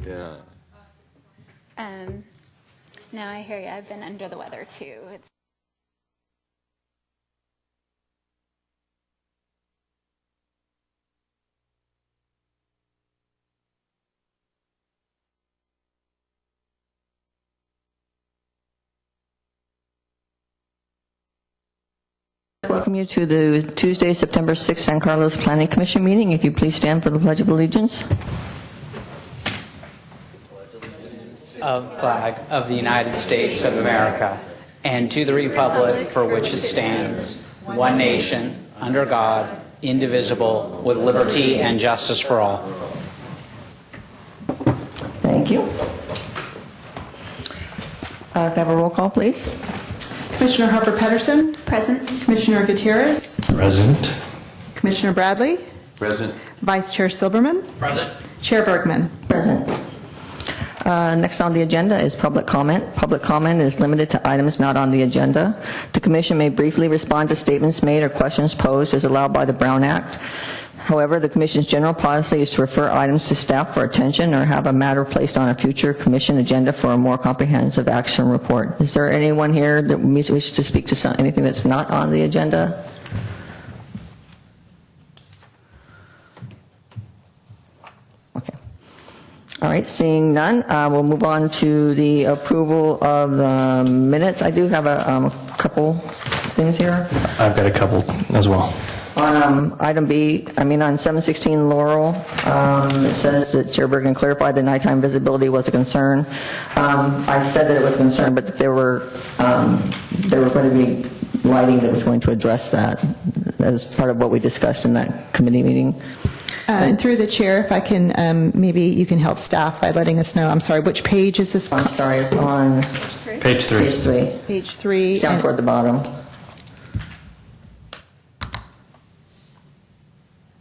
Yeah. No, I hear you. I've been under the weather too. It's Welcome you to the Tuesday, September 6th San Carlos Planning Commission meeting. If you please stand for the Pledge of Allegiance. Of flag of the United States of America and to the republic for which it stands, one nation, under God, indivisible, with liberty and justice for all. Thank you. Can I have a roll call, please? Commissioner Harper Pedersen. Present. Commissioner Gutierrez. Present. Commissioner Bradley. Present. Vice Chair Silberman. Present. Chair Bergman. Present. Next on the agenda is public comment. Public comment is limited to items not on the agenda. The commission may briefly respond to statements made or questions posed as allowed by the Brown Act. However, the commission's general policy is to refer items to staff for attention or have a matter placed on a future commission agenda for a more comprehensive action report. Is there anyone here that wishes to speak to anything that's not on the agenda? Okay. All right, seeing none, we'll move on to the approval of the minutes. I do have a couple things here. I've got a couple as well. On item B, on 716 Laurel, it says that Chair Bergen clarified that nighttime visibility was a concern. I said that it was a concern, but that there were going to be lighting that was going to address that as part of what we discussed in that committee meeting. And through the chair, if I can, maybe you can help staff by letting us know. I'm sorry, which page is this? I'm sorry, it's on Page 3. page 3. Page 3. It's down toward the bottom.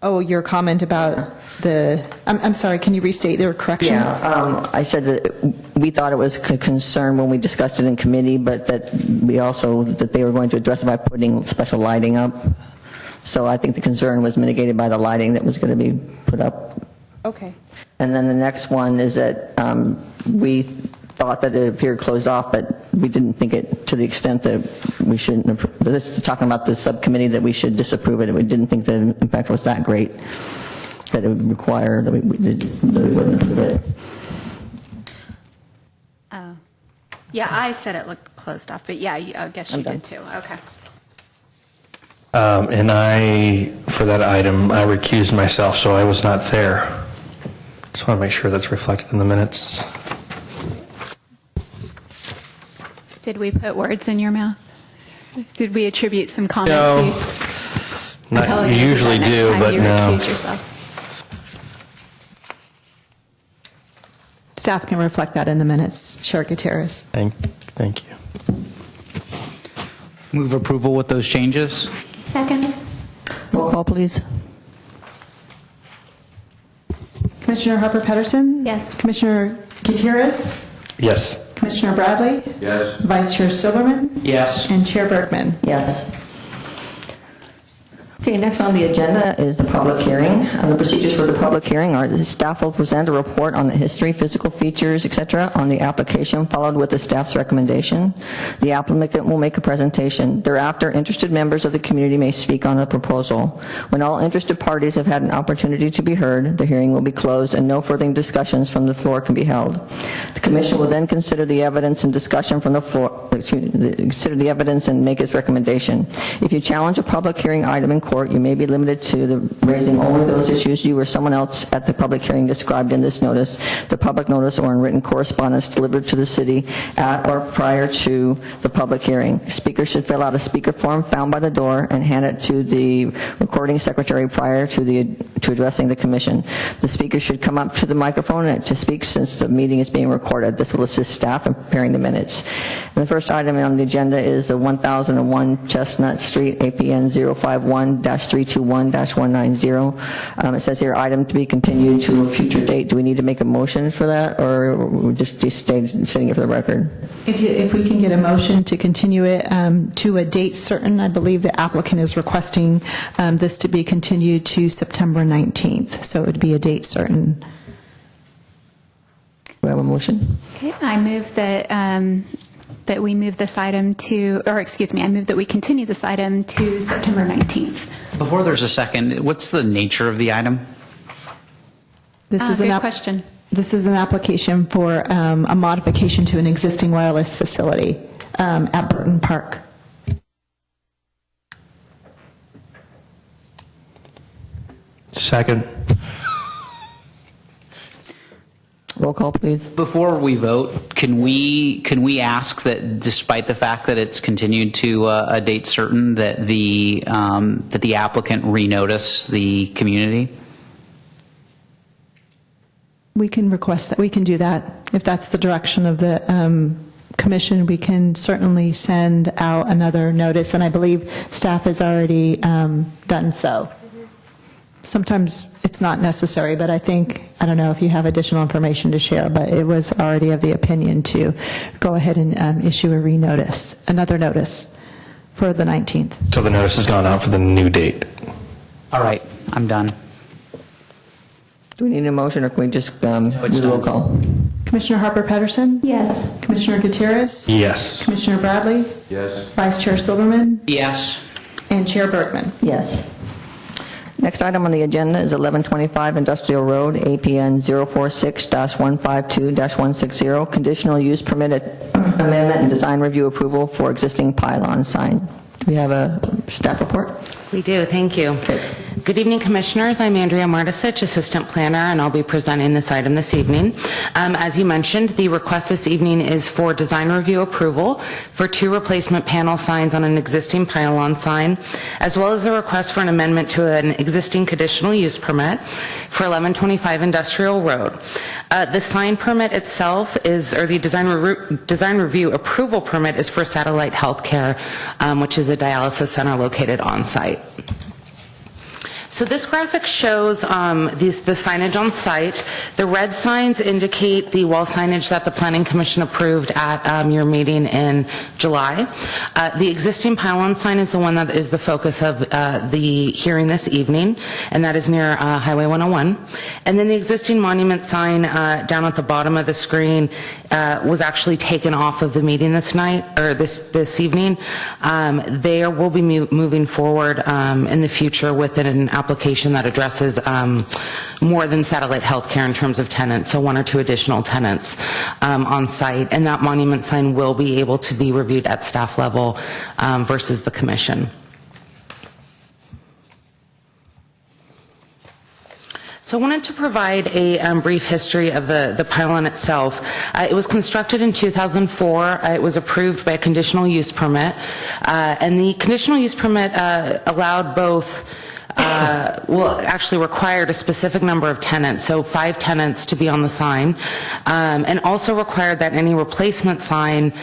Oh, your comment about the, I'm sorry, can you restate the correction? Yeah, I said that we thought it was a concern when we discussed it in committee, but that they were going to address it by putting special lighting up. So I think the concern was mitigated by the lighting that was going to be put up. Okay. And then the next one is that we thought that it appeared closed off, but we didn't think it to the extent that we shouldn't. This is talking about the subcommittee that we should disapprove it. We didn't think the impact was that great that it would require that we wouldn't approve it. Oh. Yeah, I said it looked closed off, but yeah, I guess you did too. Okay. And for that item, I recused myself, so I was not there. Just want to make sure that's reflected in the minutes. Did we put words in your mouth? Did we attribute some comments No. to you? Not, Tell you to usually that next do, time but you no. recuse yourself. Staff can reflect that in the minutes. Chair Gutierrez. Thank you. Move approval with those changes. Second. Roll call, please. Commissioner Harper Pedersen? Yes. Commissioner Gutierrez? Yes. Commissioner Bradley? Yes. Vice Chair Silberman? Yes. And Chair Bergman. Yes. Okay, next on the agenda is the public hearing. The procedures for the public hearing are the staff will present a report on the history, physical features, etc., on the application, followed with the staff's recommendation. The applicant will make a presentation. Thereafter, interested members of the community may speak on the proposal. When all interested parties have had an opportunity to be heard, the hearing will be closed and no further discussions from the floor can be held. The commission will then consider the evidence and discussion from the floor, consider the evidence and make its recommendation. If you challenge a public hearing item in court, you may be limited to raising only those issues you or someone else at the public hearing described in this notice, the public notice, or in written correspondence delivered to the city at or prior to the public hearing. Speakers should fill out a speaker form found by the door and hand it to the recording secretary prior to addressing the commission. The speaker should come up to the microphone to speak since the meeting is being recorded. This will assist staff in preparing the minutes. And the first item on the agenda is the 1001 Chestnut Street, APN 051-321-190. It says here, item to be continued to a future date. Do we need to make a motion for that, or we're just stating it for the record? If we can get a motion to continue it to a date certain, I believe the applicant is requesting this to be continued to September 19th, so it would be a date certain. Do we have a motion? Okay, I move that we move this item to, or excuse me, I move that we continue this item to September 19th. Before there's a second, what's the nature of the item? This is Good question. This is an application for a modification to an existing wireless facility at Burton Park. Second. Roll call, please. Before we vote, can we ask that, despite the fact that it's continued to a date certain, that the applicant renotice the community? We can request that, we can do that. If that's the direction of the commission, we can certainly send out another notice, and I believe staff has already done so. Sometimes it's not necessary, but I don't know if you have additional information to share, but it was already of the opinion to go ahead and issue another notice for the 19th. So the notice has gone out for the new date. All right, I'm done. Do we need a motion, or can we just do it's the roll done. call? Commissioner Harper Pedersen? Yes. Commissioner Gutierrez? Yes. Commissioner Bradley? Yes. Vice Chair Silverman? Yes. And Chair Bergman? Yes. Next item on the agenda is 1125 Industrial Road, APN 046-152-160, conditional use permit amendment and design review approval for existing pylon sign. Do we have a staff report? We do, thank you. Good evening, Commissioners. I'm Andrea Martisich, Assistant Planner, and I'll be presenting this item this evening. As you mentioned, the request this evening is for design review approval for 2 replacement panel signs on an existing pylon sign, as well as a request for an amendment to an existing conditional use permit for 1125 Industrial Road. The sign permit itself or the design review approval permit is for Satellite Healthcare, which is a dialysis center located on site. So this graphic shows the signage on site. The red signs indicate the wall signage that the Planning Commission approved at your meeting in July. The existing pylon sign is the one that is the focus of the hearing this evening, and that is near Highway 101. And then the existing monument sign down at the bottom of the screen was actually taken off of the meeting this evening. They will be moving forward in the future with an application that addresses more than Satellite Healthcare in terms of tenants, so 1 or 2 additional tenants on site, and that monument sign will be able to be reviewed at staff level versus the commission. So I wanted to provide a brief history of the pylon itself. It was constructed in 2004. It was approved by a conditional use permit, and the conditional use permit allowed both actually required a specific number of tenants, so 5 tenants to be on the sign, and also required that any replacement sign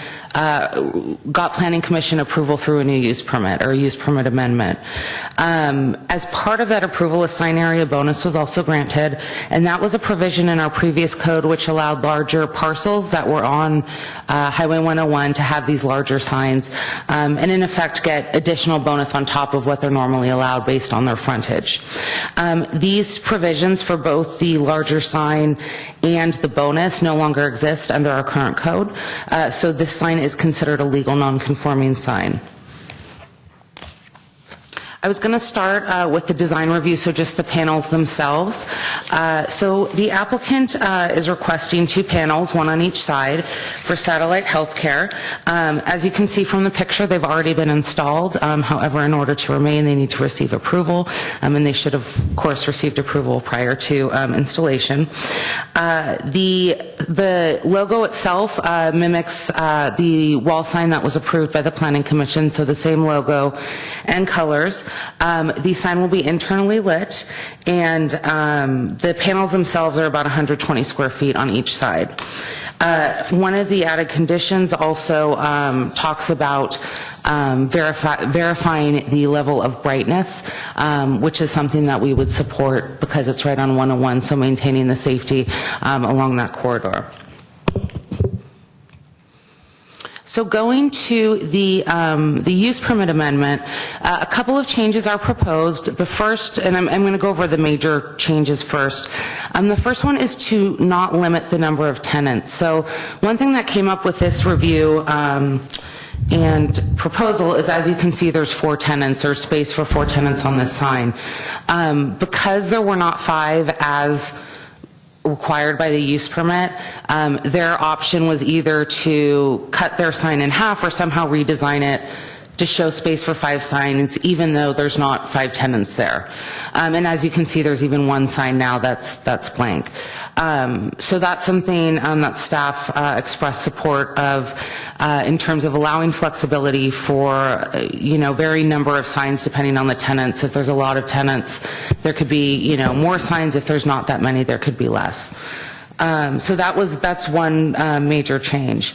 got Planning Commission approval through a new use permit or a use permit amendment. As part of that approval, a sign area bonus was also granted, and that was a provision in our previous code which allowed larger parcels that were on Highway 101 to have these larger signs, and in effect get additional bonus on top of what they're normally allowed based on their frontage. These provisions for both the larger sign and the bonus no longer exist under our current code, so this sign is considered a legal non-conforming sign. I was going to start with the design review, so just the panels themselves. So the applicant is requesting 2 panels, 1 on each side, for Satellite Healthcare. As you can see from the picture, they've already been installed. However, in order to remain, they need to receive approval, and they should have, of course, received approval prior to installation. The logo itself mimics the wall sign that was approved by the Planning Commission, so the same logo and colors. The sign will be internally lit, and the panels themselves are about 120 square feet on each side. One of the added conditions also talks about verifying the level of brightness, which is something that we would support because it's right on 101, so maintaining the safety along that corridor. So going to the use permit amendment, a couple of changes are proposed. The first, and I'm going to go over the major changes first. The first one is to not limit the number of tenants. So one thing that came up with this review and proposal is, as you can see, there's 4 tenants, or space for 4 tenants on this sign. Because there were not 5 as required by the use permit, their option was either to cut their sign in half or somehow redesign it to show space for 5 signs, even though there's not 5 tenants there. And as you can see, there's even one sign now that's blank. So that's something that staff expressed support of in terms of allowing flexibility for, varying number of signs depending on the tenants. If there's a lot of tenants, there could be, more signs. If there's not that many, there could be less. So that's one major change.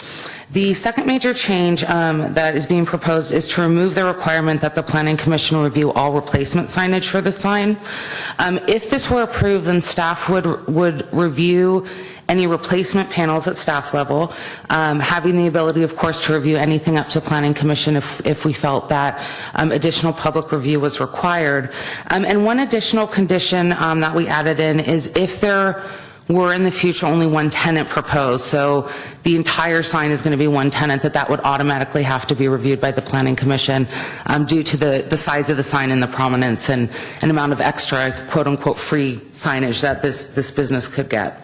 The second major change that is being proposed is to remove the requirement that the Planning Commission review all replacement signage for the sign. If this were approved, then staff would review any replacement panels at staff level, having the ability, of course, to review anything up to Planning Commission if we felt that additional public review was required. And one additional condition that we added in is if there were in the future only one tenant proposed, so the entire sign is going to be one tenant, that would automatically have to be reviewed by the Planning Commission due to the size of the sign and the prominence and an amount of extra quote-unquote free signage that this business could get.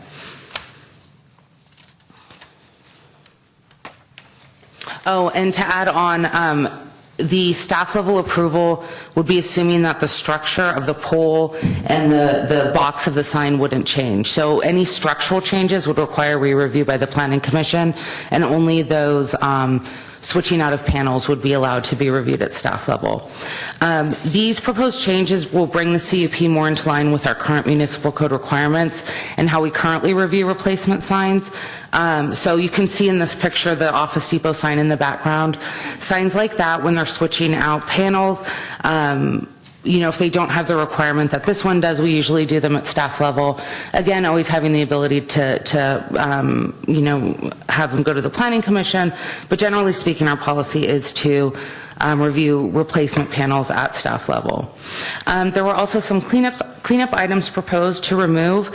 Oh, and to add on, the staff level approval would be assuming that the structure of the pole and the box of the sign wouldn't change. So any structural changes would require re-review by the Planning Commission, and only those switching out of panels would be allowed to be reviewed at staff level. These proposed changes will bring the CUP more into line with our current municipal code requirements and how we currently review replacement signs. So you can see in this picture the Office Depot sign in the background. Signs like that, when they're switching out panels, if they don't have the requirement that this one does, we usually do them at staff level. Again, always having the ability to have them go to the Planning Commission, but generally speaking, our policy is to review replacement panels at staff level. There were also some cleanup items proposed to remove.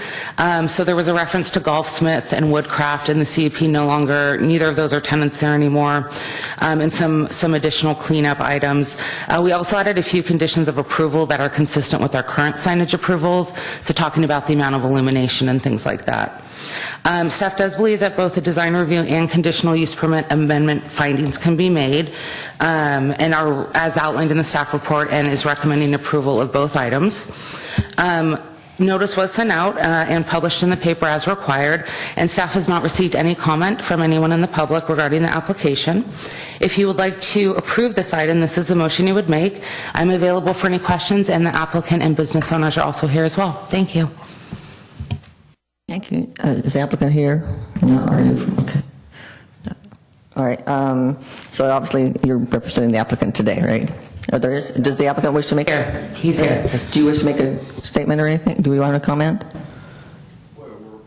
So there was a reference to Golfsmith and Woodcraft, and the CUP neither of those are tenants there anymore, and some additional cleanup items. We also added a few conditions of approval that are consistent with our current signage approvals, so talking about the amount of illumination and things like that. Staff does believe that both a design review and conditional use permit amendment findings can be made, and are as outlined in the staff report, and is recommending approval of both items. Notice was sent out and published in the paper as required, and staff has not received any comment from anyone in the public regarding the application. If you would like to approve this item, this is the motion you would make. I'm available for any questions, and the applicant and business owners are also here as well. Thank you. Thank you. Is the applicant here? No, are you? Okay. All right. So obviously you're representing the applicant today, right? Does the applicant wish to make a... He's here. Do you wish to make a statement or anything? Do we want to comment? Well, we're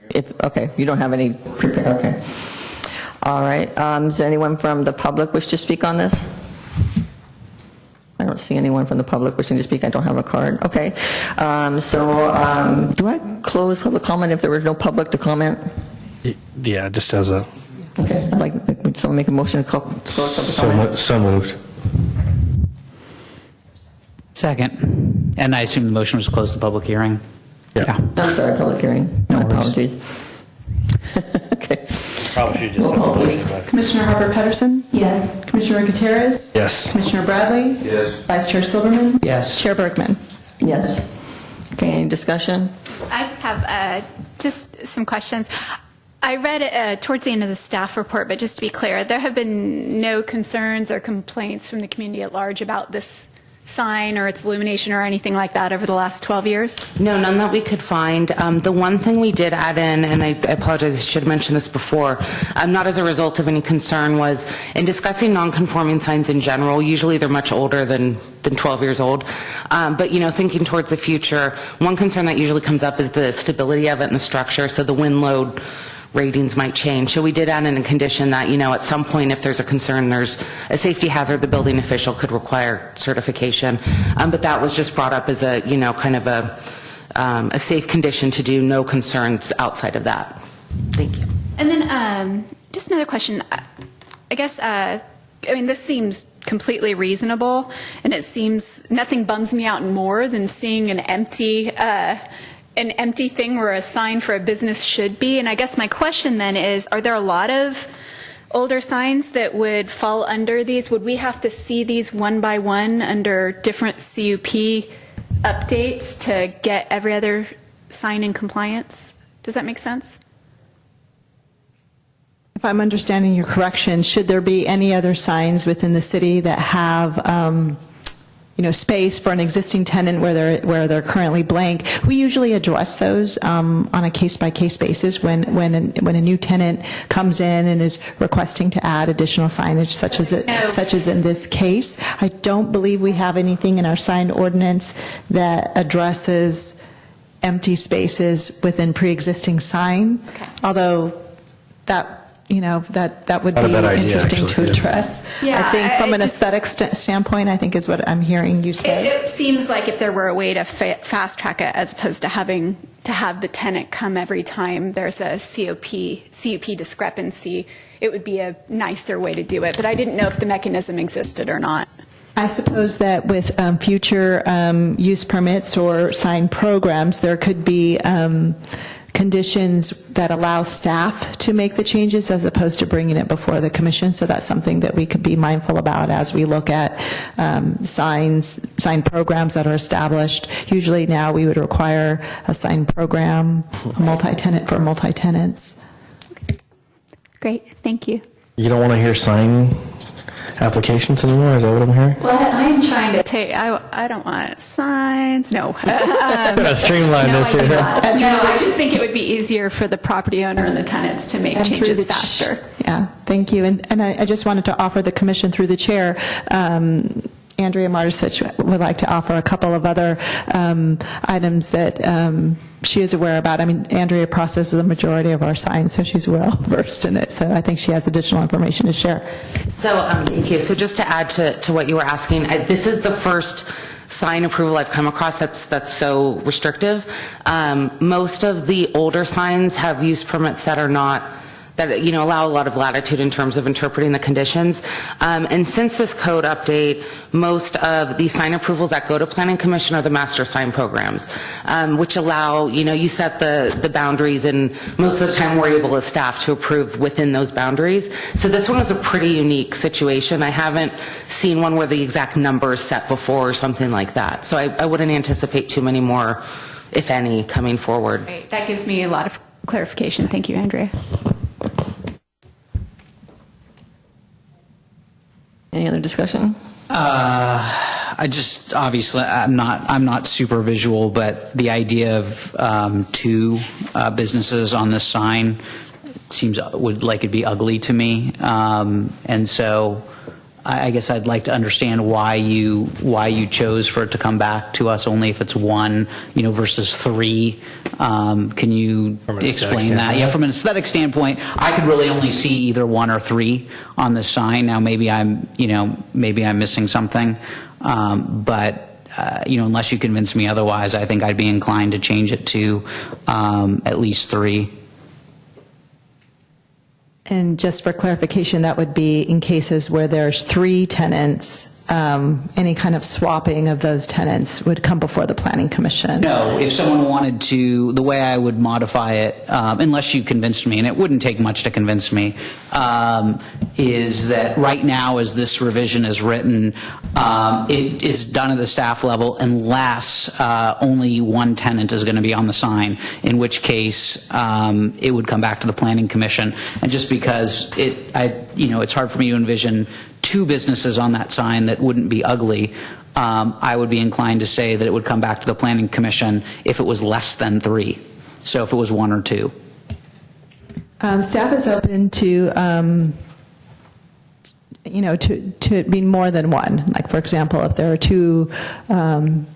prepared to... Okay, you don't have any prepared. Okay. All right. Is there anyone from the public wish to speak on this? I don't see anyone from the public wishing to speak. I don't have a card. Okay. Do I close public comment if there was no public to comment? Yeah, just as a... Okay. Would someone make a motion to close public comment? So moved. Second. And I assume the motion was to close the public hearing? Yeah. I'm sorry, public hearing. My apologies. Okay. Probably should just have a motion, but... Commissioner Harper Pedersen? Yes. Commissioner Gutierrez? Yes. Commissioner Bradley? Yes. Vice Chair Silverman? Yes. Chair Bergman? Yes. Okay, any discussion? I just have just some questions. I read towards the end of the staff report, but just to be clear, there have been no concerns or complaints from the community at large about this sign or its illumination or anything like that over the last 12 years? No, none that we could find. The one thing we did add in, and I apologize, I should have mentioned this before, not as a result of any concern, was in discussing non-conforming signs in general, usually they're much older than 12 years old. But, thinking towards the future, one concern that usually comes up is the stability of it and the structure, so the wind load ratings might change. So we did add in a condition that, at some point, if there's a concern, there's a safety hazard, the building official could require certification. But that was just brought up as a, kind of a safe condition to do, no concerns outside of that. Thank you. And then just another question. I guess, this seems completely reasonable, and it seems nothing bums me out more than seeing an empty thing where a sign for a business should be. And I guess my question then is, are there a lot of older signs that would fall under these? Would we have to see these one by one under different CUP updates to get every other sign in compliance? Does that make sense? If I'm understanding your correction, should there be any other signs within the city that have, space for an existing tenant where they're currently blank? We usually address those on a case-by-case basis when a new tenant comes in and is requesting to add additional signage, such as in this case. I don't believe we have anything in our sign ordinance that addresses empty spaces within pre-existing sign. Okay. Although that would Not a be bad idea, interesting actually, to address. Yeah, I think from I an just- aesthetic standpoint, I think is what I'm hearing you say. It seems like if there were a way to fast track it as opposed to having to have the tenant come every time there's a CUP discrepancy, it would be a nicer way to do it. But I didn't know if the mechanism existed or not. I suppose that with future use permits or sign programs, there could be conditions that allow staff to make the changes as opposed to bringing it before the commission. So that's something that we could be mindful about as we look at sign programs that are established. Usually now we would require a sign program, multi-tenant for multi-tenants. Great, thank you. You don't want to hear sign applications anymore? Is that what I'm hearing? Well, I'm trying to take, I don't want signs, no. Streamline No, this I do here. not. No, I just think it would be easier for the property owner and the tenants to make And through changes the faster. Yeah, thank you. And I just wanted to offer the commission through the chair, Andrea Martisich would like to offer a couple of other items that she is aware about. I mean, Andrea processes the majority of our signs, so she's well versed in it. So I think she has additional information to share. So, thank you. So just to add to what you were asking, this is the first sign approval I've come across that's so restrictive. Most of the older signs have use permits that are not, that allow a lot of latitude in terms of interpreting the conditions. And since this code update, most of the sign approvals that go to Planning Commission are the master sign programs, which allow, you set the boundaries, and most of the time we're able as staff to approve within those boundaries. So this one was a pretty unique situation. I haven't seen one where the exact number is set before or something like that. So I wouldn't anticipate too many more, if any, coming forward. Great. That gives me a lot of clarification. Thank you, Andrea. Any other discussion? Obviously, I'm not super visual, but the idea of two businesses on this sign would like it'd be ugly to me. And so I guess I'd like to understand why you chose for it to come back to us only if it's one, versus three. Can you From an aesthetic explain that? standpoint? Yeah, from an aesthetic standpoint, I could really only see either one or three on the sign. Now maybe I'm missing something, but unless you convince me otherwise, I think I'd be inclined to change it to at least three. And just for clarification, that would be in cases where there's three tenants, any kind of swapping of those tenants would come before the Planning Commission. No, if someone wanted to, the way I would modify it, unless you convinced me, and it wouldn't take much to convince me, is that right now as this revision is written, it is done at the staff level unless only one tenant is going to be on the sign, in which case it would come back to the Planning Commission. And just because it's hard for me to envision two businesses on that sign that wouldn't be ugly, I would be inclined to say that it would come back to the Planning Commission if it was less than three. So if it was one or two. Staff is open to to be more than one. Like, for example, if there are two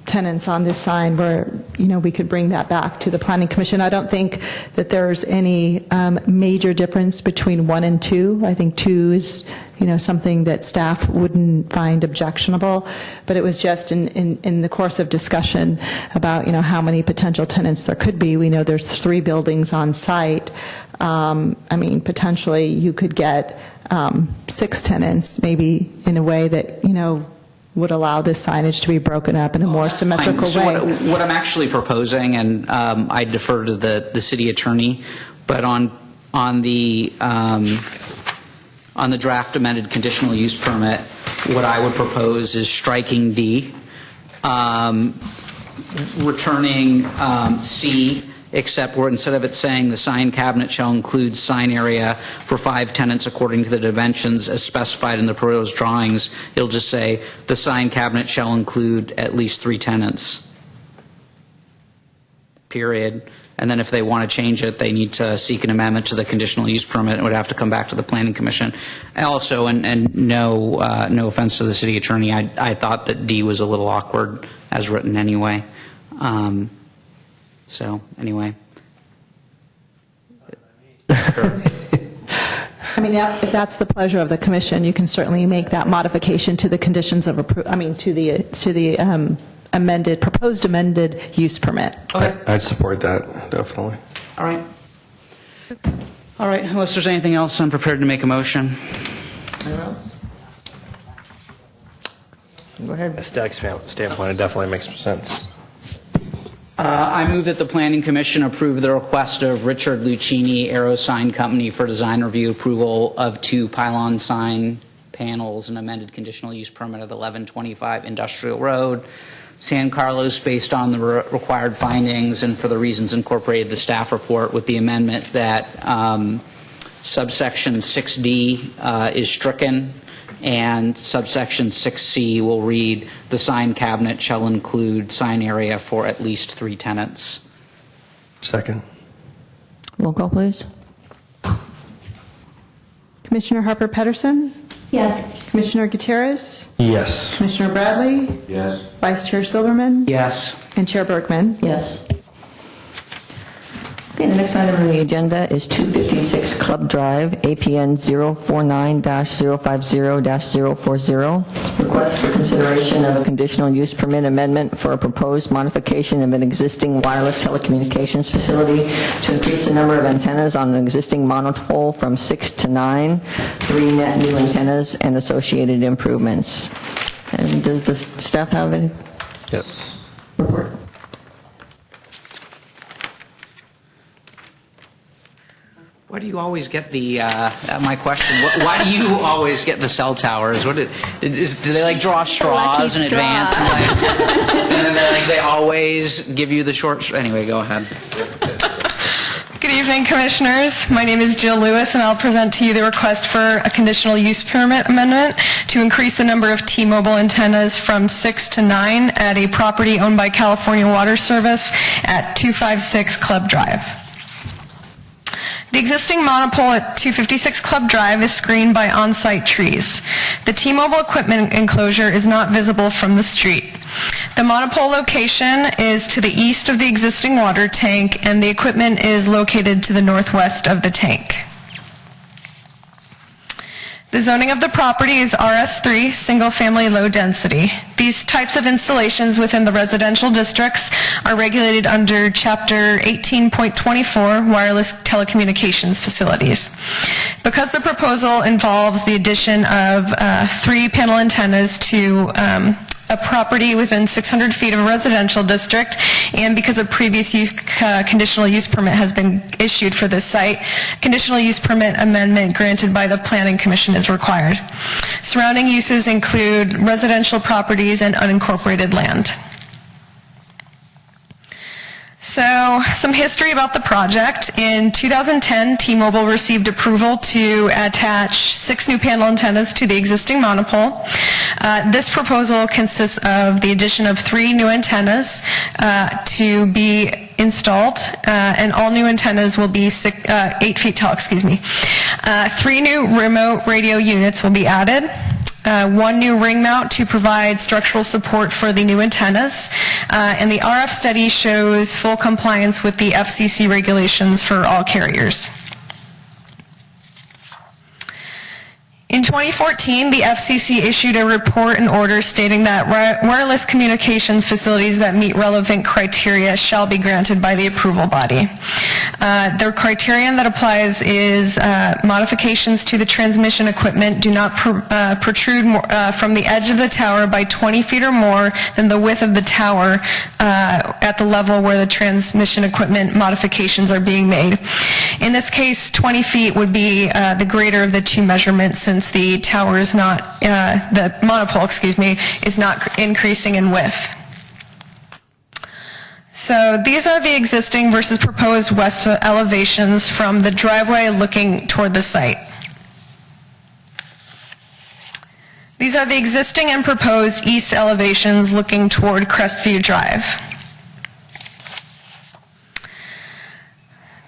tenants on this sign, where, we could bring that back to the Planning Commission. I don't think that there's any major difference between one and two. I think two is, something that staff wouldn't find objectionable. But it was just in the course of discussion about, how many potential tenants there could be. We know there's 3 buildings on site. Potentially you could get 6 tenants, maybe in a way that, would allow this signage to be broken up in a more symmetrical So way. what I'm actually proposing, and I defer to the city attorney, but on the on the draft amended conditional use permit, what I would propose is striking D, returning C, except where instead of it saying the sign cabinet shall include sign area for 5 tenants according to the dimensions as specified in the proposed drawings, it'll just say the sign cabinet shall include at least 3 tenants. Period. And then if they want to change it, they need to seek an amendment to the conditional use permit and would have to come back to the Planning Commission. Also, and no offense to the city attorney, I thought that D was a little awkward as written anyway. So, anyway. I mean, if that's the pleasure of the commission, you can certainly make that modification to the conditions of to the proposed amended use permit. I'd support that, definitely. All right. All right, unless there's anything else, I'm prepared to make a motion. Go ahead. Aesthetic standpoint, it definitely makes sense. I move that the Planning Commission approve the request of Richard Lucchini Aero Sign Company for design review approval of 2 pylon sign panels and amended conditional use permit at 1125 Industrial Road, San Carlos, based on the required findings and for the reasons incorporated in the staff report, with the amendment that subsection 6D is stricken, and subsection 6C will read, the sign cabinet shall include sign area for at least 3 tenants. Second. Roll call, please. Commissioner Harper Pedersen? Yes. Commissioner Gutierrez? Yes. Commissioner Bradley? Yes. Vice Chair Silverman? Yes. And Chair Bergman? Yes. Okay, the next item on the agenda is 256 Club Drive, APN 049-050-040. Request for consideration of a conditional use permit amendment for a proposed modification of an existing wireless telecommunications facility to increase the number of antennas on an existing monopole from 6 to 9, 3 net new antennas, and associated improvements. And does the staff have any Yep. report? Why do you always get the, my question, why do you always get the cell towers? Do they like draw straws in straw. advance? And then they always give you the short, anyway, go ahead. Good evening, Commissioners. My name is Jill Lewis, and I'll present to you the request for a conditional use permit amendment to increase the number of T-Mobile antennas from 6 to 9 at a property owned by California Water Service at 256 Club Drive. The existing monopole at 256 Club Drive is screened by on-site trees. The T-Mobile equipment enclosure is not visible from the street. The monopole location is to the east of the existing water tank, and the equipment is located to the northwest of the tank. The zoning of the property is RS3, single-family low density. These types of installations within the residential districts are regulated under Chapter 18.24, wireless telecommunications facilities. Because the proposal involves the addition of 3 panel antennas to a property within 600 feet of a residential district, and because a previous conditional use permit has been issued for this site, conditional use permit amendment granted by the Planning Commission is required. Surrounding uses include residential properties and unincorporated land. So, some history about the project. In 2010, T-Mobile received approval to attach 6 new panel antennas to the existing monopole. This proposal consists of the addition of 3 new antennas to be installed, and all new antennas will be 8 feet tall, 3 new remote radio units will be added. 1 new ring mount to provide structural support for the new antennas, and the RF study shows full compliance with the FCC regulations for all carriers. In 2014, the FCC issued a report and order stating that wireless communications facilities that meet relevant criteria shall be granted by the approval body. The criterion that applies is modifications to the transmission equipment do not protrude from the edge of the tower by 20 feet or more than the width of the tower at the level where the transmission equipment modifications are being made. In this case, 20 feet would be the greater of the two measurements, since the tower is not, the monopole, is not increasing in width. So these are the existing versus proposed west elevations from the driveway looking toward the site. These are the existing and proposed east elevations looking toward Crestview Drive.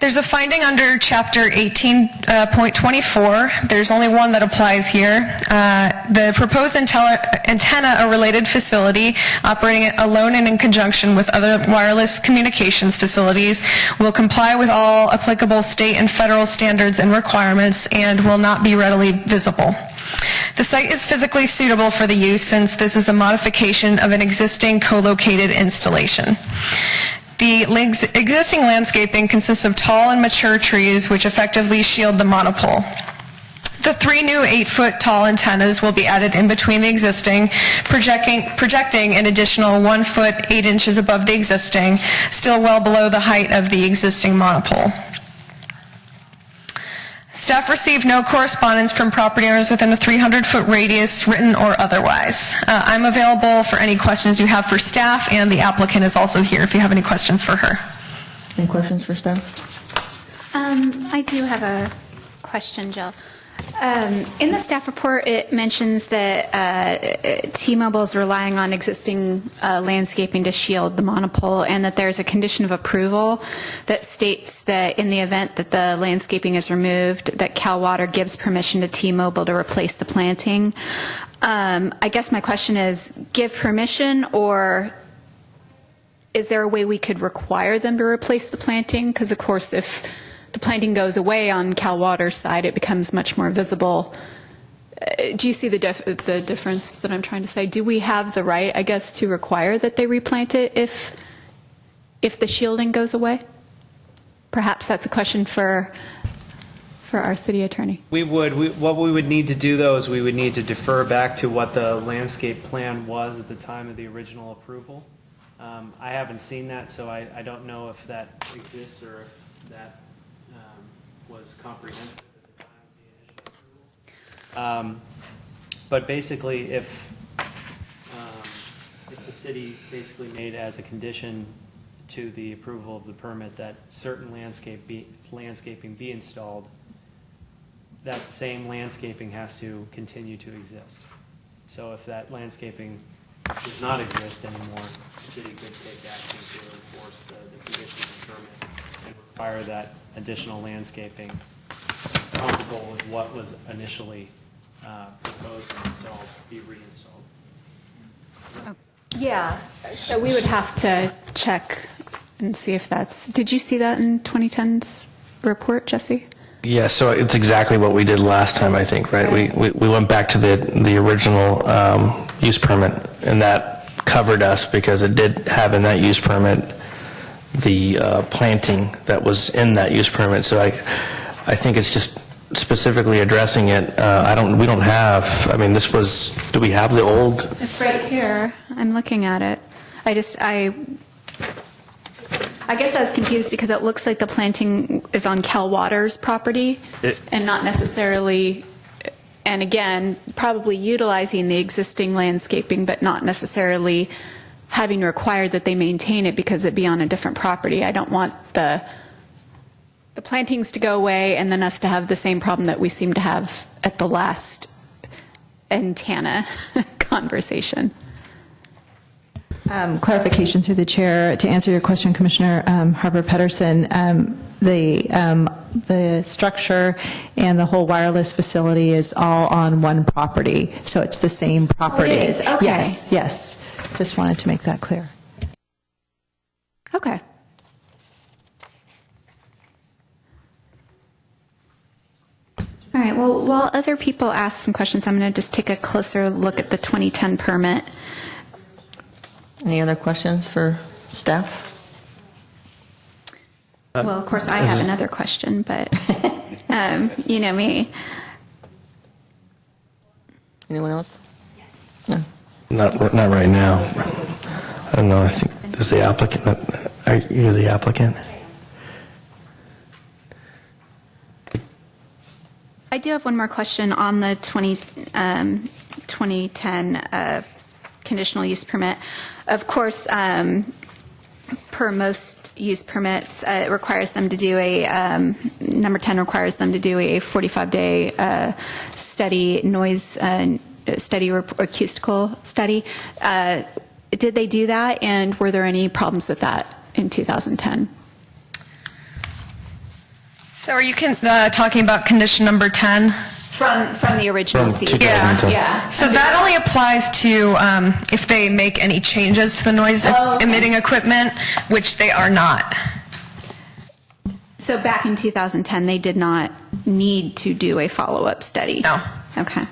There's a finding under Chapter 18.24. There's only one that applies here. The proposed antenna, a related facility operating alone and in conjunction with other wireless communications facilities, will comply with all applicable state and federal standards and requirements and will not be readily visible. The site is physically suitable for the use, since this is a modification of an existing co-located installation. The existing landscaping consists of tall and mature trees which effectively shield the monopole. The 3 new 8-foot tall antennas will be added in between the existing, projecting an additional 1 foot 8 inches above the existing, still well below the height of the existing monopole. Staff received no correspondence from property owners within a 300-foot radius, written or otherwise. I'm available for any questions you have for staff, and the applicant is also here if you have any questions for her. Any questions for staff? I do have a question, Jill. In the staff report, it mentions that T-Mobile is relying on existing landscaping to shield the monopole, and that there's a condition of approval that states that in the event that the landscaping is removed, that Cal Water gives permission to T-Mobile to replace the planting. I guess my question is, give permission, or is there a way we could require them to replace the planting? Because, of course, if the planting goes away on Cal Water's side, it becomes much more visible. Do you see the difference that I'm trying to say? Do we have the right, I guess, to require that they replant it if the shielding goes away? Perhaps that's a question for our city attorney. We would. What we would need to do, though, is we would need to defer back to what the landscape plan was at the time of the original approval. I haven't seen that, so I don't know if that exists or if that was comprehensive at the time of the initial approval. But basically, if the city basically made as a condition to the approval of the permit that certain landscaping be installed, that same landscaping has to continue to exist. So if that landscaping does not exist anymore, the city could take action to enforce the conditions of the permit and require that additional landscaping comparable with what was initially proposed and installed be reinstalled. Yeah, so we would have to check and see if that's, did you see that in 2010's report, Jesse? Yeah, so it's exactly what we did last time, I think, right? We went back to the original use permit, and that covered us because it did have in that use permit the planting that was in that use permit. So I think it's just specifically addressing it. We don't have, I mean, this was, do we have the old? It's right here. I'm looking at it. I guess I was confused because it looks like the planting is on Cal Water's property and not necessarily, and again, probably utilizing the existing landscaping, but not necessarily having required that they maintain it because it be on a different property. I don't want the plantings to go away and then us to have the same problem that we seem to have at the last antenna conversation. Clarification through the chair to answer your question, Commissioner Harper Pedersen. The structure and the whole wireless facility is all on one property, so it's the same property. Oh, it is? Okay. Yes. Just wanted to make that clear. Okay. All right, well, while other people ask some questions, I'm going to just take a closer look at the 2010 permit. Any other questions for staff? Well, of course, I have another question, but you know me. Anyone else? Not right now. I don't know, I think, is the applicant, are you the applicant? I do have one more question on the 2010 conditional use permit. Of course, per most use permits, it requires them to do number 10 requires them to do a 45-day study, noise study or acoustical study. Did they do that, and were there any problems with that in 2010? So are you talking about condition number 10? From the original From CUP. 2010. Yeah. So that only applies to if they make any changes to the noise emitting equipment, which they are not. So back in 2010, they did not need to do a follow-up study? No. Okay.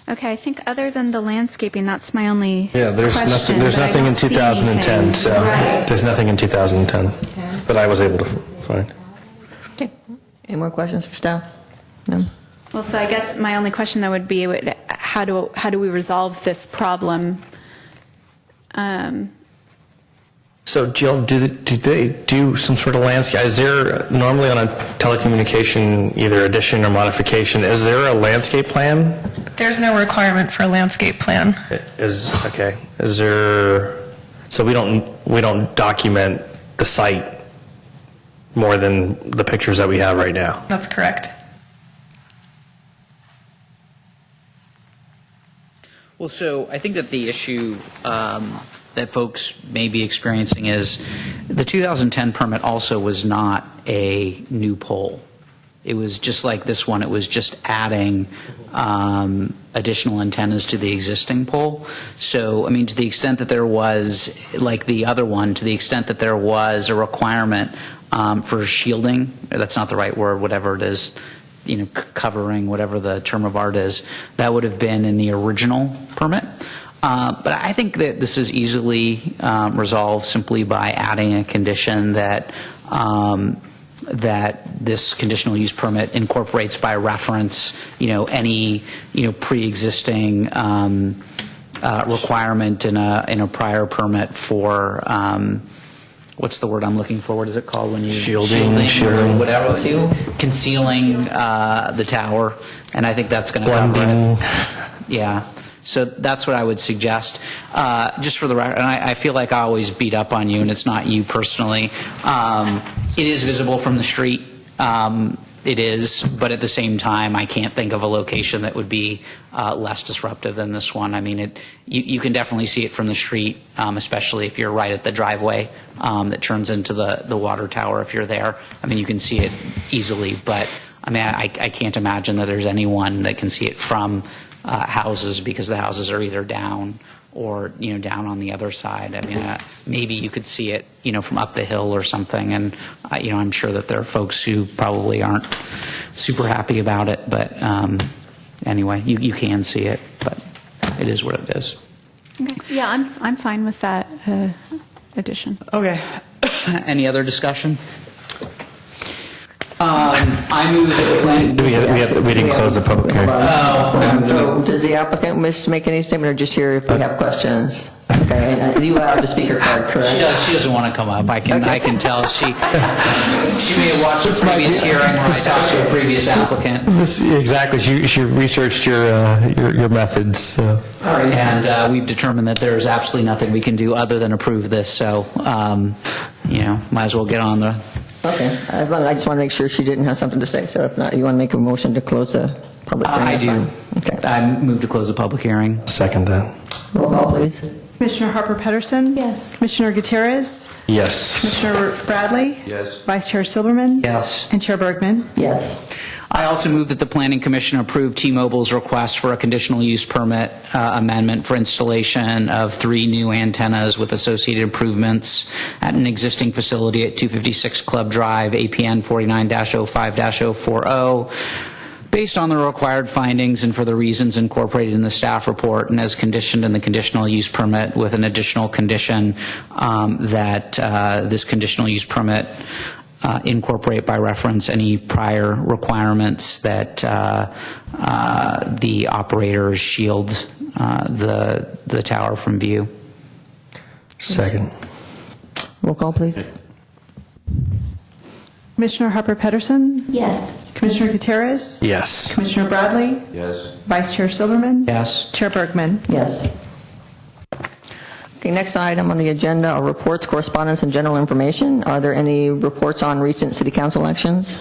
Okay, I think other than the landscaping, that's my only Yeah, there's question. nothing, there's but I nothing in don't see 2010, anything. so, Right. there's nothing in 2010 that I was able to find. Okay. Any more questions for staff? No? Well, so I guess my only question though would be, how do we resolve this problem? So Jill, do they do some sort of landscape? Is there, normally on a telecommunication, either addition or modification, is there a landscape plan? There's no requirement for a landscape plan. Okay, is there, so we don't document the site more than the pictures that we have right now? That's correct. Well, so I think that the issue that folks may be experiencing is the 2010 permit also was not a new pole. It was just like this one, it was just adding additional antennas to the existing pole. So, I mean, to the extent that there was, like the other one, to the extent that there was a requirement for shielding, that's not the right word, whatever it is, you know, covering, whatever the term of art is, that would have been in the original permit. But I think that this is easily resolved simply by adding a condition that that this conditional use permit incorporates by reference, you know, any, you know, pre-existing requirement in a prior permit for what's the word I'm looking for? What is it called when you Shielding. or whatever, concealing the tower, and I think that's going to cover Blending. it. Yeah. So that's what I would suggest. Just for the record, and I feel like I always beat up on you, and it's not you personally. It is visible from the street. It is, but at the same time, I can't think of a location that would be less disruptive than this one. I mean, you can definitely see it from the street, especially if you're right at the driveway that turns into the water tower. If you're there, I mean, you can see it easily. But I mean, I can't imagine that there's anyone that can see it from houses, because the houses are either down or, you know, down on the other side. I mean, maybe you could see it, you know, from up the hill or something, and, you know, I'm sure that there are folks who probably aren't super happy about it, but anyway, you can see it, but it is what it is. Okay. Yeah, I'm fine with that addition. Okay. Any other discussion? I move that the planning... We didn't close the public hearing. So does the applicant wish to make any statement, or just here if we have questions? Okay, and you have the speaker card, correct? She doesn't want to come up. I can tell she may have watched the previous hearing where I talked to a previous applicant. Exactly, she researched your methods, so. And we've determined that there's absolutely nothing we can do other than approve this, so, you know, might as well get on the... Okay, as long as I just want to make sure she didn't have something to say, so if not, you want to make a motion to close the public hearing? I that's do. fine. Okay. I move to close the public hearing. Second that. Roll call, please. Commissioner Harper Pedersen? Yes. Commissioner Gutierrez? Yes. Commissioner Bradley? Yes. Vice Chair Silberman? Yes. And Chair Bergman? Yes. I also move that the Planning Commission approve T-Mobile's request for a conditional use permit amendment for installation of 3 new antennas with associated improvements at an existing facility at 256 Club Drive, APN 49-05-040. based on the required findings and for the reasons incorporated in the staff report and as conditioned in the conditional use permit, with an additional condition that this conditional use permit incorporate by reference any prior requirements that the operators shield the tower from view. Second. Roll call, please. Commissioner Harper Pedersen? Yes. Commissioner Gutierrez? Yes. Commissioner Bradley? Yes. Vice Chair Silverman? Yes. Chair Bergman? Yes. Okay, next item on the agenda are reports, correspondence, and general information. Are there any reports on recent city council elections?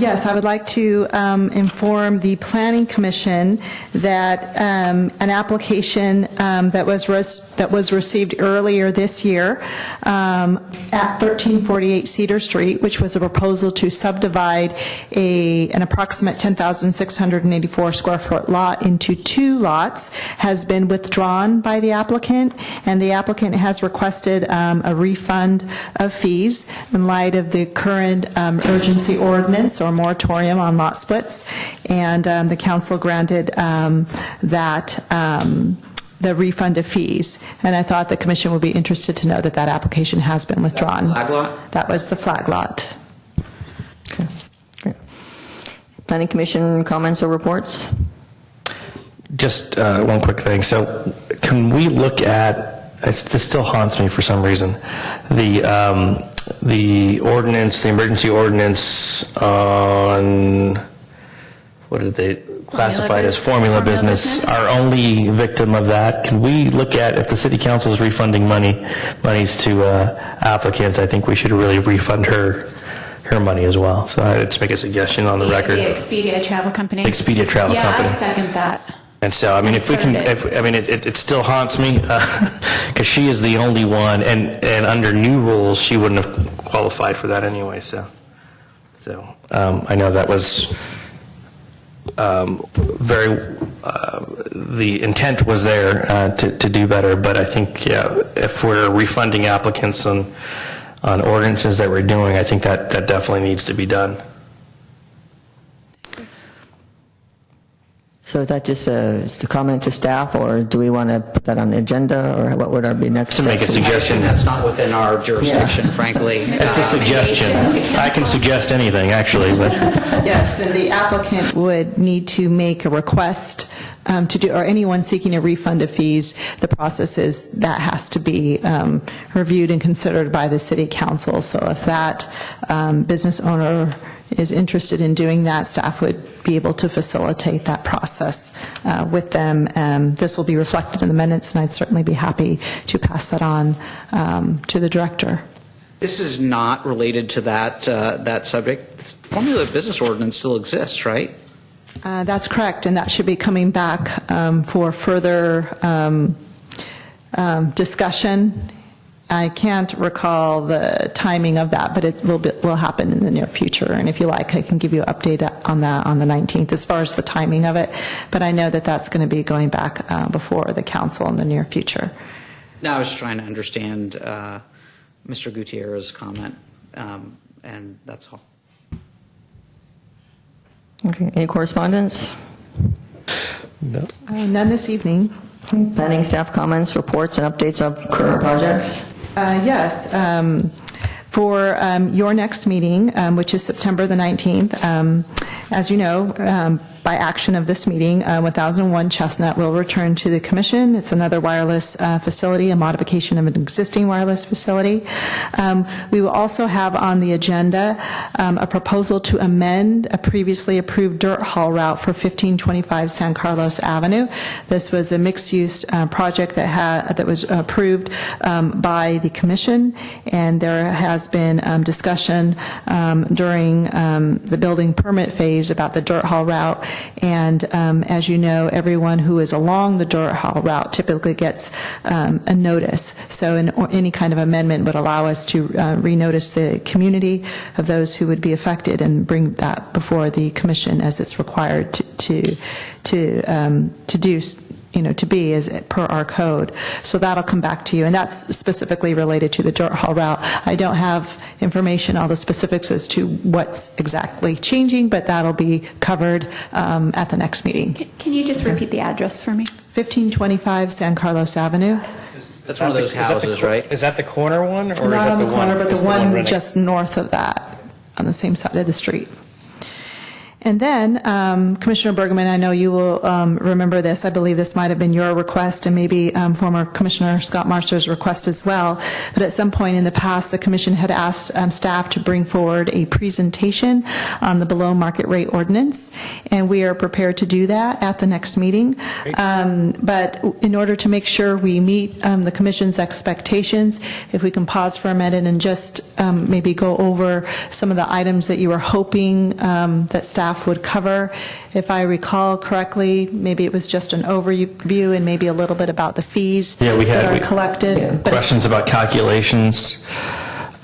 Yes, I would like to inform the Planning Commission that an application that was received earlier this year at 1348 Cedar Street, which was a proposal to subdivide an approximate 10,684 square foot lot into 2 lots, has been withdrawn by the applicant, and the applicant has requested a refund of fees in light of the current urgency ordinance or moratorium on lot splits, and the council granted the refund of fees. And I thought the commission would be interested to know that that application has been withdrawn. Flag lot? That was the flag lot. Okay. Great. Planning Commission comments or reports? Just one quick thing. So can we look at, this still haunts me for some reason, the ordinance, the emergency ordinance on, what did they classify it as, formula business, our only victim of that. Can we look at, if the city council is refunding monies to applicants, I think we should really refund her money as well. So I'd just make a suggestion on the record. The Expedia Travel Company. Expedia Travel Company. Yeah, I second that. And so, I mean, if we can, it still haunts me, because she is the only one, and under new rules, she wouldn't have qualified for that anyway, so I know that was the intent was there to do better, but I think, yeah, if we're refunding applicants on ordinances that we're doing, I think that definitely needs to be done. So is that just a comment to staff, or do we want to put that on the agenda, or what would our be next To make a steps? suggestion. That's not within our jurisdiction, frankly. It's a suggestion. I can suggest anything, actually, but... Yes, and the applicant would need to make a request to do, or anyone seeking a refund of fees, the process is that has to be reviewed and considered by the city council. So if that business owner is interested in doing that, staff would be able to facilitate that process with them. This will be reflected in the minutes, and I'd certainly be happy to pass that on to the director. This is not related to that subject. Formula business ordinance still exists, right? That's correct, and that should be coming back for further discussion. I can't recall the timing of that, but it will happen in the near future. And if you like, I can give you an update on that on the 19th as far as the timing of it. But I know that that's going to be going back before the council in the near future. Now, I was trying to understand Mr. Gutierrez's comment, and that's all. Okay, any correspondence? No. None this evening. Planning staff comments, reports, and updates of current projects? Yes. For your next meeting, which is September the 19th, as you know, by action of this meeting, 1001 Chestnut will return to the commission. It's another wireless facility, a modification of an existing wireless facility. We will also have on the agenda a proposal to amend a previously approved dirt haul route for 1525 San Carlos Avenue. This was a mixed-use project that was approved by the commission, and there has been discussion during the building permit phase about the dirt haul route. And as you know, everyone who is along the dirt haul route typically gets a notice. So any kind of amendment would allow us to renotice the community of those who would be affected and bring that before the commission as it's required to do to be is per our code. So that'll come back to you, and that's specifically related to the dirt haul route. I don't have information, all the specifics as to what's exactly changing, but that'll be covered at the next meeting. Can you just repeat the address for me? 1525 San Carlos Avenue. That's one of those houses, right? Is that the corner one, or is Not that on the the corner, one? but is the one running- just north of that, on the same side of the street. And then, Commissioner Bergman, I know you will remember this. I believe this might have been your request and maybe former Commissioner Scott Marshall's request as well. But at some point in the past, the Commission had asked staff to bring forward a presentation on the below market rate ordinance, and we are prepared to do that at the next meeting. But in order to make sure we meet the Commission's expectations, if we can pause for a minute and just maybe go over some of the items that you were hoping that staff would cover. If I recall correctly, maybe it was just an overview and maybe a little bit about the fees that are collected. But questions about calculations.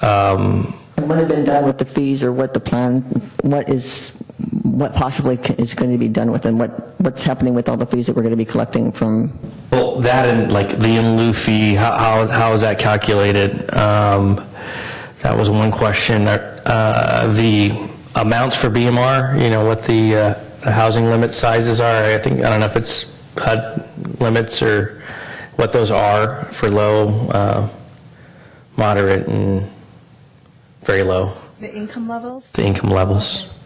And what had been done with the fees, or what the plan, what possibly is going to be done with them, what's happening with all the fees that we're going to be collecting from? Well, that and like the in lieu fee, how is that calculated? That was one question. The amounts for BMR, what the housing limit sizes are. I don't know if it's HUD limits or what those are for low, moderate, and very low. the income levels? The income levels.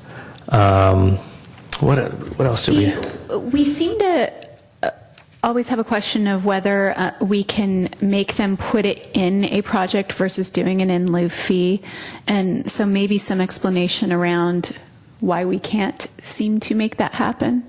What else do we? We seem to always have a question of whether we can make them put it in a project versus doing an in lieu fee. And so maybe some explanation around why we can't seem to make that happen.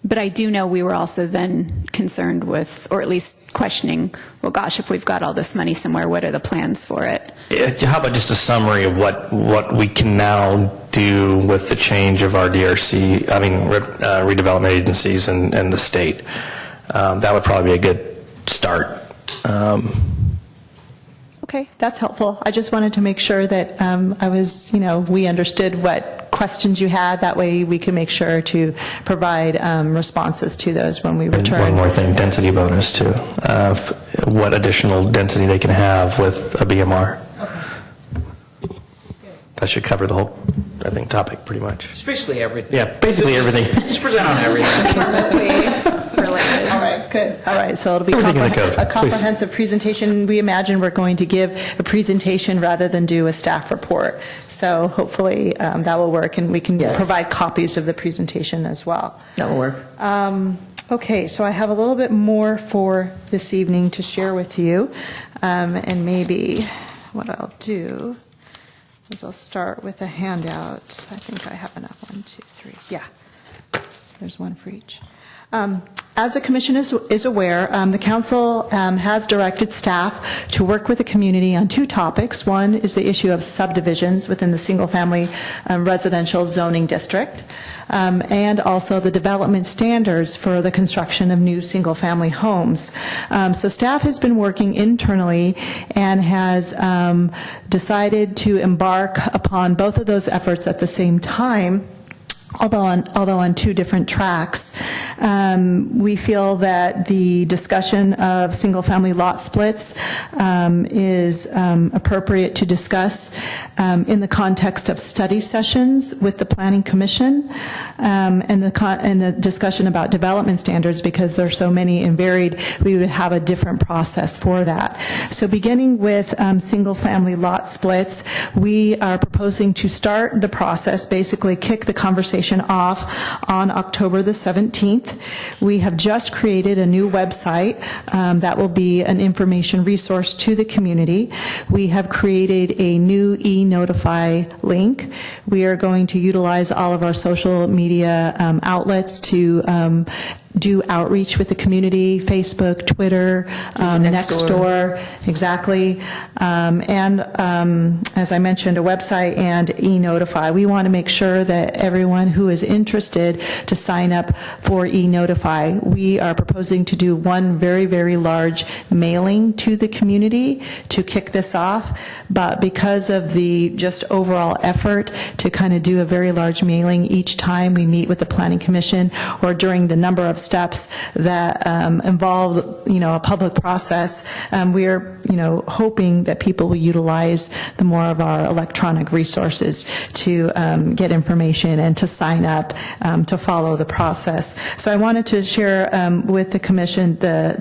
But I do know we were also then concerned with, or at least questioning, well, gosh, if we've got all this money somewhere, what are the plans for it? How about just a summary of what we can now do with the change of our DRC, redevelopment agencies and the state? That would probably be a good start. Okay, that's helpful. I just wanted to make sure that we understood what questions you had. That way we can make sure to provide responses to those when we return. One more thing, density bonus too. What additional density they can have with a BMR. Okay. That should cover the whole, I think, topic pretty much. It's basically everything. Yeah, basically everything. Just present on everything. Related. All right, good. All right, so it'll be Everything in the code, a please. comprehensive presentation. We imagine we're going to give a presentation rather than do a staff report. So hopefully that will work, and we can provide copies of the presentation as well. That will work. Okay, so I have a little bit more for this evening to share with you, and maybe what I'll do is I'll start with a handout. I think I have enough. 1, 2, 3. Yeah, there's one for each. As the Commission is aware, the Council has directed staff to work with the community on 2 topics. One is the issue of subdivisions within the single-family residential zoning district, and also the development standards for the construction of new single-family homes. So staff has been working internally and has decided to embark upon both of those efforts at the same time, although on 2 different tracks. We feel that the discussion of single-family lot splits is appropriate to discuss in the context of study sessions with the Planning Commission, and the discussion about development standards, because there are so many and varied, we would have a different process for that. So beginning with single-family lot splits, we are proposing to start the process, basically kick the conversation off on October the 17th. We have just created a new website that will be an information resource to the community. We have created a new e-notify link. We are going to utilize all of our social media outlets to do outreach with the community, Facebook, Twitter, Nextdoor, exactly. And as I mentioned, a website and e-notify. We want to make sure that everyone who is interested to sign up for e-notify. We are proposing to do one very, very large mailing to the community to kick this off, but because of the just overall effort to kind of do a very large mailing each time we meet with the Planning Commission or during the number of steps that involve, a public process. We're, hoping that people will utilize the more of our electronic resources to get information and to sign up, to follow the process. So I wanted to share with the commission the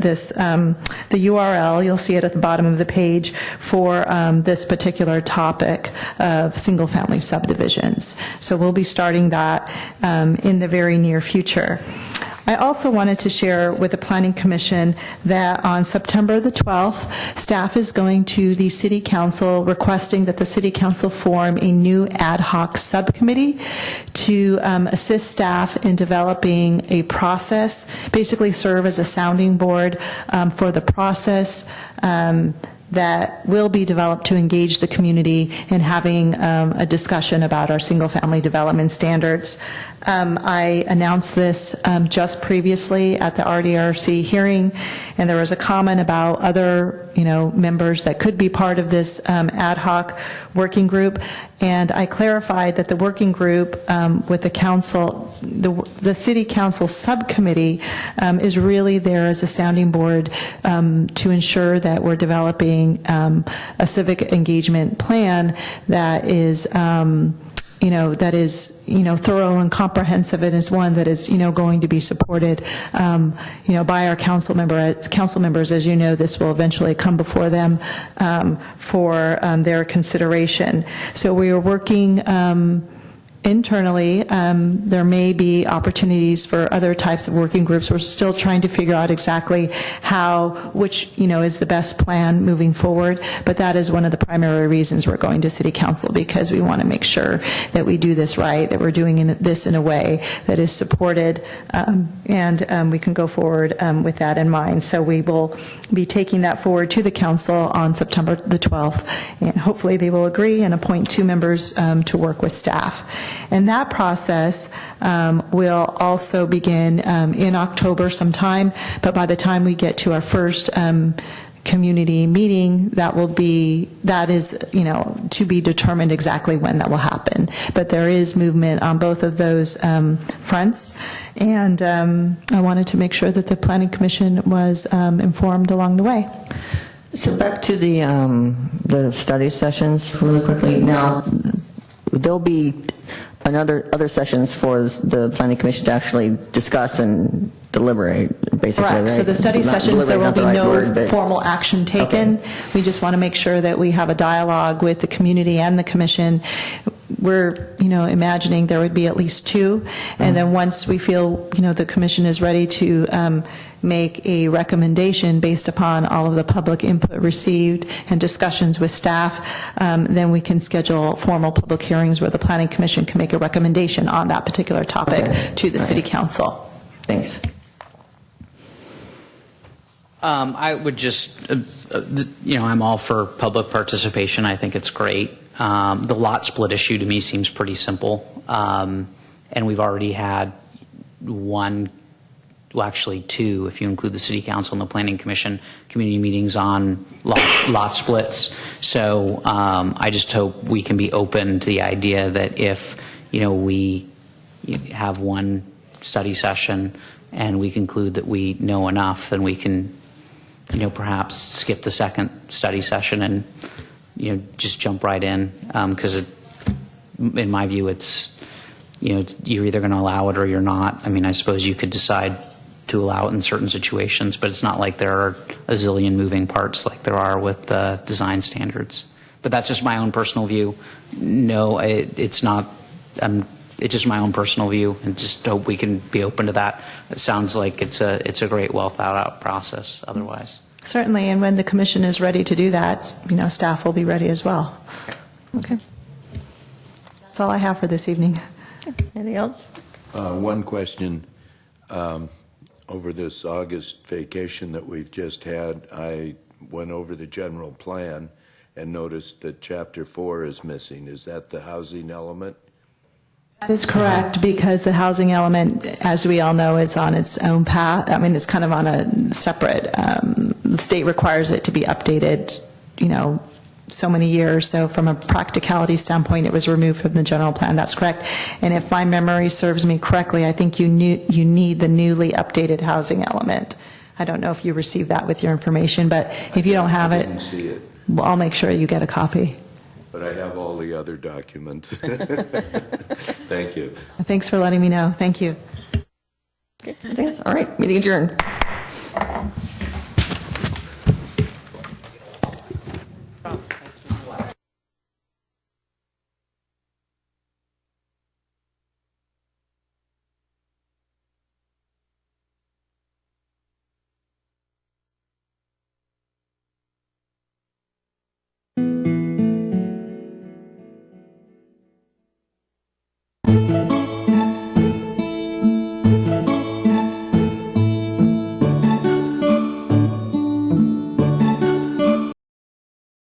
URL, you'll see it at the bottom of the page, for this particular topic of single-family subdivisions. So we'll be starting that in the very near future. I also wanted to share with the Planning Commission that on September the 12th, staff is going to the City Council requesting that the City Council form a new ad hoc subcommittee to assist staff in developing a process, basically serve as a sounding board for the process that will be developed to engage the community in having a discussion about our single-family development standards. I announced this just previously at the RDRC hearing, and there was a comment about other, members that could be part of this ad hoc working group, and I clarified that the working group with the council, the City Council subcommittee is really there as a sounding board to ensure that we're developing a civic engagement plan that is thorough and comprehensive, and is one that is, going to be supported, by our council members. As you know, this will eventually come before them for their consideration. So we are working internally. There may be opportunities for other types of working groups. We're still trying to figure out exactly which is the best plan moving forward, but that is one of the primary reasons we're going to City Council, because we want to make sure that we do this right, that we're doing this in a way that is supported, and we can go forward with that in mind. So we will be taking that forward to the council on September the 12th, and hopefully they will agree and appoint 2 members to work with staff. And that process will also begin in October sometime, but by the time we get to our first community meeting, that is, to be determined exactly when that will happen. But there is movement on both of those fronts, and I wanted to make sure that the Planning Commission was informed along the way. So back to the study sessions really quickly. Now, there'll be other sessions for the Planning Commission to actually discuss and deliberate, basically, Correct. right? So the study Not sessions, there will deliberate be is not the right no word, but- formal action taken. Okay. We just want to make sure that we have a dialogue with the community and the commission. We're, imagining there would be at least 2, and then once we feel, the commission is ready to make a recommendation based upon all of the public input received and discussions with staff, then we can schedule formal public hearings where the Planning Commission can make a recommendation on that particular topic to the City Council. Thanks. I would just, I'm all for public participation. I think it's great. The lot split issue to me seems pretty simple. And we've already had 2, if you include the City Council and the Planning Commission, community meetings on lot splits. So I just hope we can be open to the idea that if, we have one study session and we conclude that we know enough, then we can, perhaps skip the second study session and, just jump right in. Because in my view, it's, you're either going to allow it or you're not. I mean, I suppose you could decide to allow it in certain situations, but it's not like there are a zillion moving parts like there are with the design standards. But that's just my own personal view. No, it's not. It's just my own personal view, and just hope we can be open to that. It sounds like it's a great, well thought out process. Otherwise, Certainly, and when the commission is ready to do that, staff will be ready as well. Okay. That's all I have for this evening. Anything else? One question. Over this August vacation that we've just had, I went over the general plan and noticed that Chapter 4 is missing. Is that the housing element? That is correct, because the housing element, as we all know, is on its own path. I mean, it's kind of on a separate, the state requires it to be updated, so many years, so from a practicality standpoint, it was removed from the general plan. That's correct. And if my memory serves me correctly, I think you need the newly updated housing element. I don't know if you received that with your information, but if you don't have I it, didn't see it, well, I'll make sure you get a copy. but I have all the other documents. Thank you. Thanks for letting me know. Thank you. Thanks. All right, meeting adjourned.